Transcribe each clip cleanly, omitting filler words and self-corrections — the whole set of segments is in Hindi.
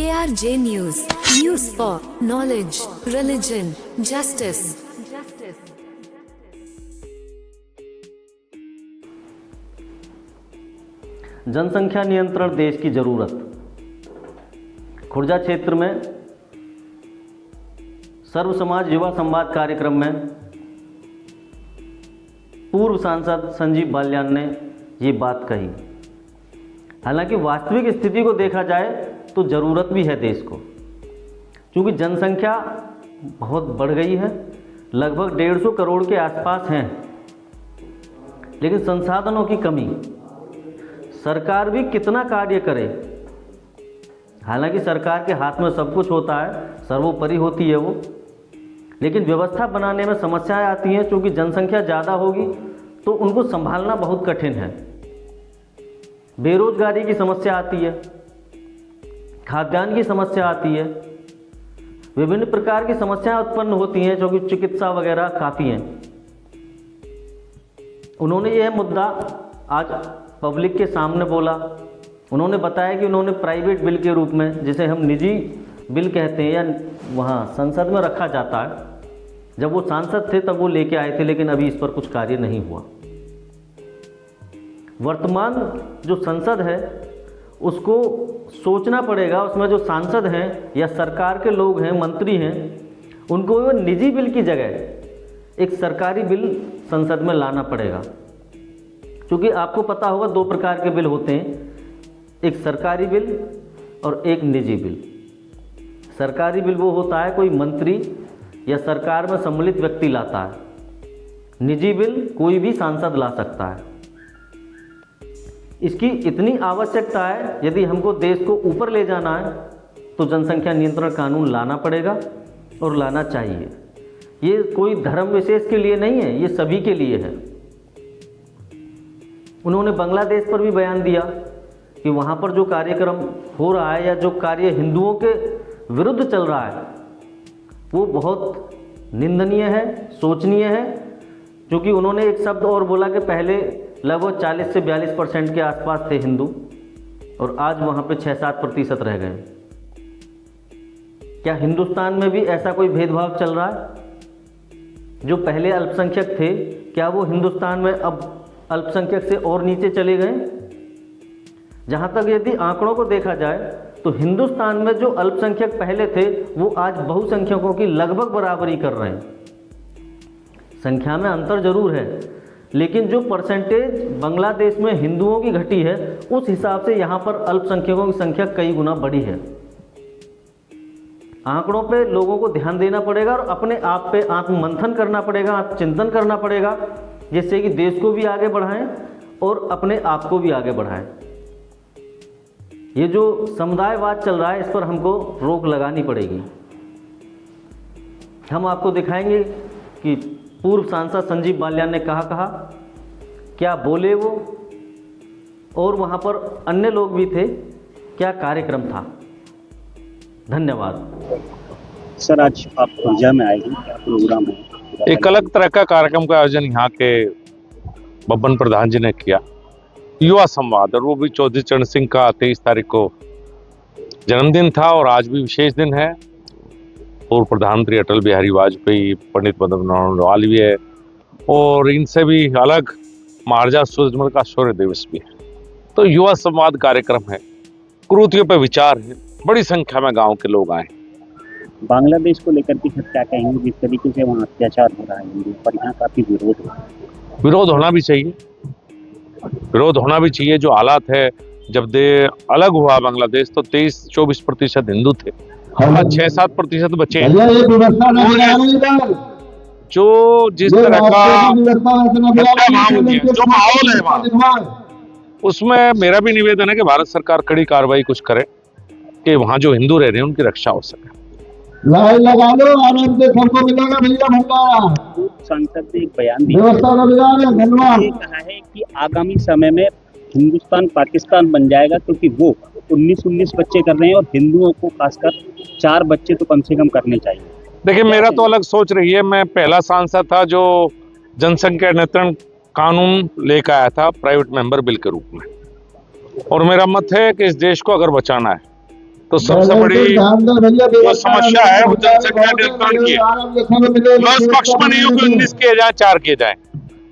KRJ News. News for knowledge, religion, justice. जनसंख्या नियंत्रण देश की जरूरत। खुर्जा क्षेत्र में सर्व समाज युवा संवाद कार्यक्रम में पूर्व सांसद संजीव बाल्यान ने ये बात कही। हालांकि वास्तविक स्थिति को देखा जाए तो ज़रूरत भी है देश को, क्योंकि जनसंख्या बहुत बढ़ गई है, लगभग 150 करोड़ के आसपास हैं, लेकिन संसाधनों की कमी। सरकार भी कितना कार्य करे, हालांकि सरकार के हाथ में सब कुछ होता है, सर्वोपरि होती है वो, लेकिन व्यवस्था बनाने में समस्याएं आती हैं, क्योंकि जनसंख्या ज़्यादा होगी तो उनको संभालना बहुत कठिन है। बेरोजगारी की समस्या आती है, खाद्यान्न की समस्या आती है, विभिन्न प्रकार की समस्याएं उत्पन्न होती हैं, जो कि चिकित्सा वगैरह काफ़ी हैं। उन्होंने यह मुद्दा आज पब्लिक के सामने बोला। उन्होंने बताया कि उन्होंने प्राइवेट बिल के रूप में, जिसे हम निजी बिल कहते हैं, या वहाँ संसद में रखा जाता है, जब वो सांसद थे तब वो लेके आए थे, लेकिन अभी इस पर कुछ कार्य नहीं हुआ। वर्तमान जो संसद है उसको सोचना पड़ेगा, उसमें जो सांसद हैं या सरकार के लोग हैं, मंत्री हैं, उनको वो निजी बिल की जगह एक सरकारी बिल संसद में लाना पड़ेगा। क्योंकि आपको पता होगा 2 प्रकार के बिल होते हैं, एक सरकारी बिल और एक निजी बिल। सरकारी बिल वो होता है कोई मंत्री या सरकार में सम्मिलित व्यक्ति लाता है, निजी बिल कोई भी सांसद ला सकता है। इसकी इतनी आवश्यकता है, यदि हमको देश को ऊपर ले जाना है तो जनसंख्या नियंत्रण कानून लाना पड़ेगा और लाना चाहिए। ये कोई धर्म विशेष के लिए नहीं है, ये सभी के लिए है। उन्होंने बांग्लादेश पर भी बयान दिया कि वहाँ पर जो कार्यक्रम हो रहा है या जो कार्य हिंदुओं के विरुद्ध चल रहा है वो बहुत निंदनीय है, सोचनीय है। क्योंकि उन्होंने एक शब्द और बोला कि पहले लगभग 40 से 42% के आसपास थे हिंदू और आज वहाँ पे 6-7% रह गए। क्या हिंदुस्तान में भी ऐसा कोई भेदभाव चल रहा है? जो पहले अल्पसंख्यक थे, क्या वो हिंदुस्तान में अब अल्पसंख्यक से और नीचे चले गए? जहाँ तक यदि आंकड़ों को देखा जाए तो हिंदुस्तान में जो अल्पसंख्यक पहले थे वो आज बहुसंख्यकों की लगभग बराबरी कर रहे हैं। संख्या में अंतर जरूर है, लेकिन जो परसेंटेज बांग्लादेश में हिंदुओं की घटी है उस हिसाब से यहाँ पर अल्पसंख्यकों की संख्या कई गुना बढ़ी है। आंकड़ों पे लोगों को ध्यान देना पड़ेगा और अपने आप पे आत्ममंथन करना पड़ेगा, आत्मचिंतन करना पड़ेगा, जिससे कि देश को भी आगे बढ़ाएं और अपने आप को भी आगे बढ़ाएं। ये जो समुदायवाद चल रहा है, इस पर हमको रोक लगानी पड़ेगी। हम आपको दिखाएंगे कि पूर्व सांसद संजीव बाल्यान ने कहा क्या बोले वो, और वहाँ पर अन्य लोग भी थे, क्या कार्यक्रम था। धन्यवाद। सर, आज आप खुर्जा में आए हैं, क्या प्रोग्राम है? एक अलग तरह का कार्यक्रम का आयोजन यहाँ के बब्बन प्रधान जी ने किया, युवा संवाद, और वो भी चौधरी चरण सिंह का 23 तारीख को जन्मदिन था और आज भी विशेष दिन है। पूर्व प्रधानमंत्री अटल बिहारी वाजपेयी, पंडित मदन मोहन लाल भी है, और इनसे भी अलग महाराजा सूरजमल का शौर्य दिवस भी है। तो युवा संवाद कार्यक्रम है, कुरीतियों पर विचार है, बड़ी संख्या में गांव के लोग आए। बांग्लादेश को लेकर के सर क्या कहेंगे? जिस तरीके से वहाँ अत्याचार हो रहा है हिंदू पर, यहाँ काफी विरोध हो रहा है। विरोध होना भी चाहिए, विरोध होना भी चाहिए। जो हालात है, जब अलग हुआ बांग्लादेश तो 23-24% हिंदू थे, 6-7% बचे। जो जिस तरह का जो माहौल है वहाँ, उसमें मेरा भी निवेदन है कि भारत सरकार कड़ी कार्रवाई कुछ करे कि वहाँ जो हिंदू रह रहे हैं उनकी रक्षा हो सके। लगा लो, आनंद सबको मिलेगा भैया। सांसद ने एक बयान दिया, कहा है कि आगामी समय में हिंदुस्तान पाकिस्तान बन जाएगा, क्योंकि वो 19 बच्चे कर रहे हैं और हिंदुओं को खासकर 4 बच्चे तो कम से कम करने चाहिए। देखिए, मेरा तो अलग सोच रही है। मैं पहला सांसद था जो जनसंख्या नियंत्रण कानून लेकर आया था प्राइवेट मेंबर बिल के रूप में, और मेरा मत है कि इस देश को अगर बचाना है तो सबसे बड़ी जो समस्या है वो जनसंख्या नियंत्रण की है। मैं उस पक्ष में नहीं हूँ कि 19 किए जाए 4 किए जाए,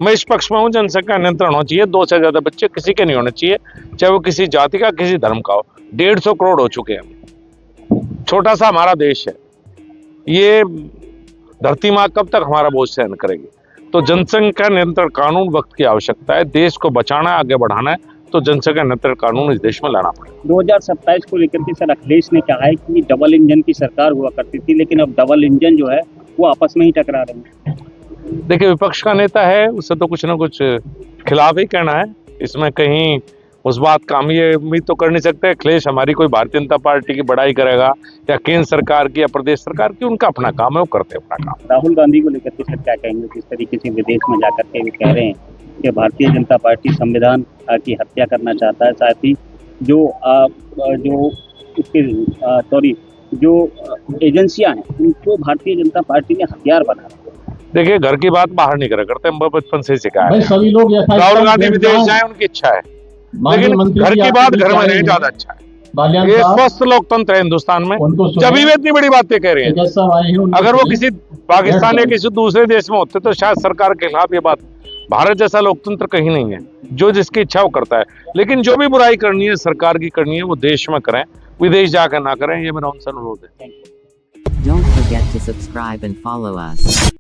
मैं इस पक्ष में हूँ जनसंख्या नियंत्रण होना चाहिए। 2 से ज्यादा बच्चे किसी के नहीं होने चाहिए, चाहे वो किसी जाति का किसी धर्म का हो। 150 करोड़ हो चुके हैं, छोटा सा हमारा देश है, ये धरती माँ कब तक हमारा बोझ सहन करेगी। तो जनसंख्या नियंत्रण कानून वक्त की आवश्यकता है, देश को बचाना है, आगे बढ़ाना है, तो जनसंख्या नियंत्रण कानून इस देश में लाना पड़ेगा। 2027 को लेकर के सर अखिलेश ने कहा है कि डबल इंजन की सरकार हुआ करती थी, लेकिन अब डबल इंजन जो है वो आपस में ही टकरा रहे हैं। देखिए, विपक्ष का नेता है, उसे तो कुछ ना कुछ खिलाफ ही कहना है, इसमें कहीं उस बात का हम ये उम्मीद तो कर नहीं सकते। अखिलेश हमारी कोई भारतीय जनता पार्टी की बड़ाई करेगा या केंद्र सरकार की या प्रदेश सरकार की, उनका अपना काम है, वो करते हैं अपना काम। राहुल गांधी को लेकर के सर क्या कहेंगे, किस तरीके से विदेश में जाकर के वो कह रहे हैं कि भारतीय जनता पार्टी संविधान की हत्या करना चाहता है, साथ ही जो एजेंसियां हैं उनको भारतीय जनता पार्टी ने हथियार बना रहा है। देखिए, घर की बात बाहर नहीं करा करते, हम बचपन से ही सिखाया है। सभी लोग राहुल गांधी विदेश जाए उनकी इच्छा है, लेकिन घर की बात घर में नहीं ज्यादा अच्छा है। ये स्वस्थ लोकतंत्र है हिंदुस्तान में, जब भी वे इतनी बड़ी बातें कह रहे हैं। अगर वो किसी पाकिस्तान या किसी दूसरे देश में होते तो शायद सरकार के खिलाफ ये बात। भारत जैसा लोकतंत्र कहीं नहीं है, जो जिसकी इच्छा वो करता है, लेकिन जो भी बुराई करनी है सरकार की करनी है वो देश में करें, विदेश जाकर ना करें, ये मेरा उनसे अनुरोध है। Don't forget to subscribe and follow us.